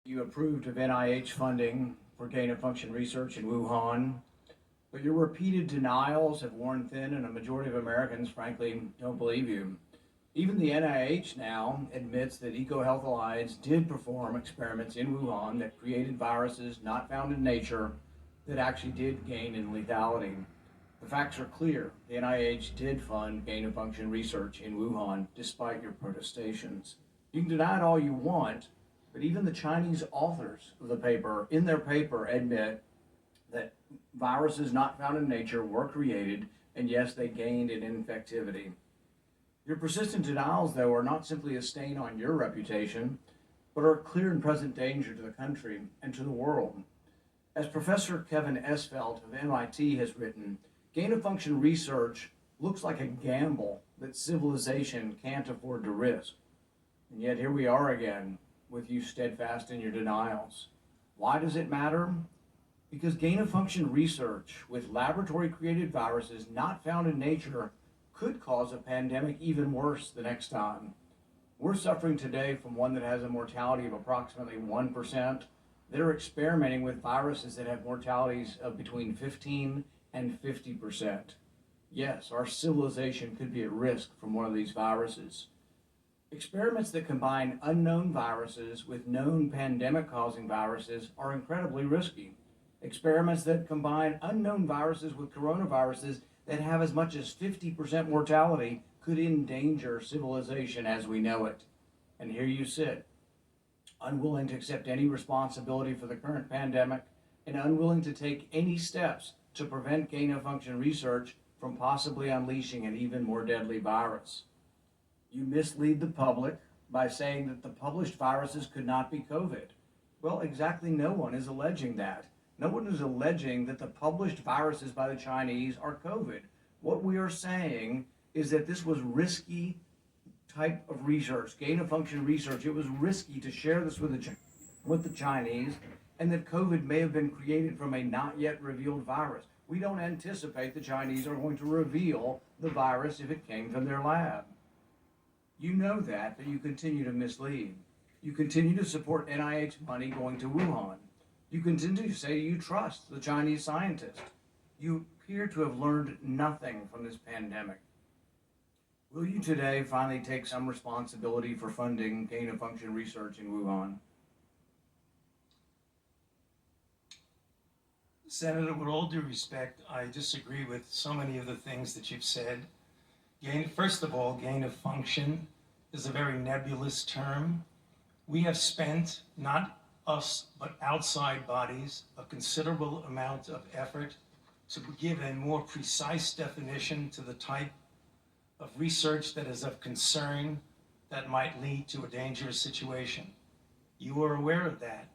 You approved of NIH funding for gain-of-function research in Wuhan, but your repeated denials have worn thin, and a majority of Americans, frankly, don't believe you. Even the NIH now admits that EcoHealth Alliance did perform experiments in Wuhan that created viruses not found in nature that actually did gain in lethality. The facts are clear. The NIH did fund gain-of-function research in Wuhan despite your protestations. You can deny it all you want, but even the Chinese authors of the paper, in their paper, admit that viruses not found in nature were created, and yes, they gained in infectivity. Your persistent denials, though, are not simply a stain on your reputation, but are a clear and present danger to the country and to the world. As Professor Kevin Esfelt of MIT has written, gain-of-function research looks like a gamble that civilization can't afford to risk. And yet here we are again, with you steadfast in your denials. Why does it matter? Because gain-of-function research with laboratory-created viruses not found in nature could cause a pandemic even worse the next time. We're suffering today from one that has a mortality of approximately 1%. They're experimenting with viruses that have mortalities of between 15 and 50%. Yes, our civilization could be at risk from one of these viruses. Experiments that combine unknown viruses with known pandemic-causing viruses are incredibly risky. Experiments that combine unknown viruses with coronaviruses that have as much as 50% mortality could endanger civilization as we know it. And here you sit, unwilling to accept any responsibility for the current pandemic and unwilling to take any steps to prevent gain-of-function research from possibly unleashing an even more deadly virus. You mislead the public by saying that the published viruses could not be COVID. Well, exactly no one is alleging that. No one is alleging that the published viruses by the Chinese are COVID. What we are saying is that this was risky type of research, gain-of-function research. It was risky to share this with the Chinese, and that COVID may have been created from a not yet revealed virus. We don't anticipate the Chinese are going to reveal the virus if it came from their lab. You know that, but you continue to mislead. You continue to support NIH money going to Wuhan. You continue to say you trust the Chinese scientists. You appear to have learned nothing from this pandemic. Will you today finally take some responsibility for funding gain-of-function research in Wuhan? Senator, with all due respect, I disagree with so many of the things that you've said. First of all, gain of function is a very nebulous term. We have spent, not us, but outside bodies, a considerable amount of effort to give a more precise definition to the type of research that is of concern that might lead to a dangerous situation. You are aware of that.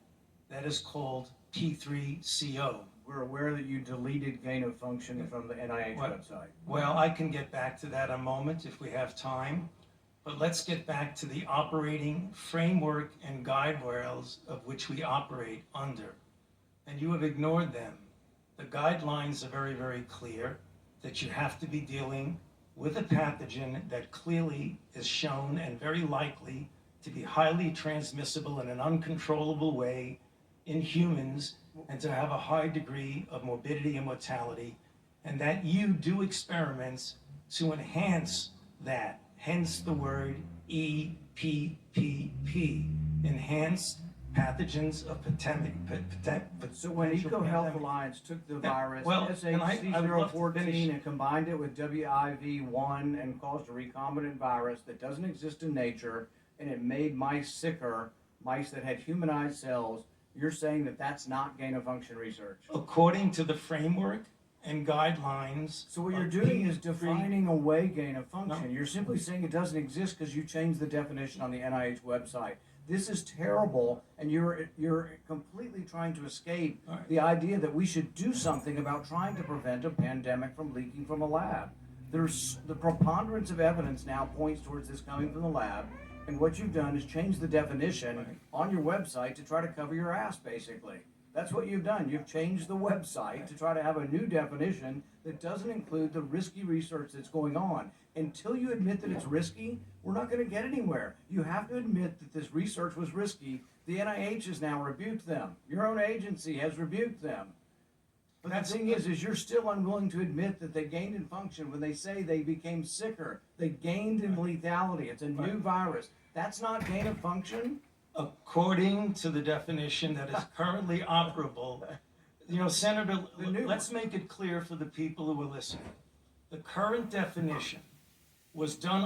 That is called P3CO. We're aware that you deleted gain-of-function from the NIH website. Well, I can get back to that in a moment if we have time. But let's get back to the operating framework and guide rails of which we operate under. And you have ignored them. The guidelines are very, very clear that you have to be dealing with a pathogen that clearly is shown and very likely to be highly transmissible in an uncontrollable way in humans and to have a high degree of morbidity and mortality, and that you do experiments to enhance that. Hence the word EPPP, enhanced pathogens of pandemic. So when EcoHealth Alliance took the virus, well, SHC014, and combined it with WIV1 and caused a recombinant virus that doesn't exist in nature, and it made mice sicker, mice that had humanized cells, you're saying that that's not gain-of-function research? According to the framework and guidelines. So what you're doing is defining away gain-of-function. No. You're simply saying it doesn't exist because you changed the definition on the NIH website. This is terrible, and you're completely trying to escape the idea that we should do something about trying to prevent a pandemic from leaking from a lab. There's the preponderance of evidence now points towards this coming from the lab, and what you've done is change the definition on your website to try to cover your ass, basically. That's what you've done. You've changed the website to try to have a new definition that doesn't include the risky research that's going on. Until you admit that it's risky, we're not going to get anywhere. You have to admit that this research was risky The NIH has now rebuked them. Your own agency has rebuked them. But That's- the thing is you're still unwilling to admit that they gained in function when they say they became sicker. They gained in lethality. It's a new virus. That's not gain of function? According to the definition that is currently operable, Senator, let's make it clear for the people who are listening. The current definition was done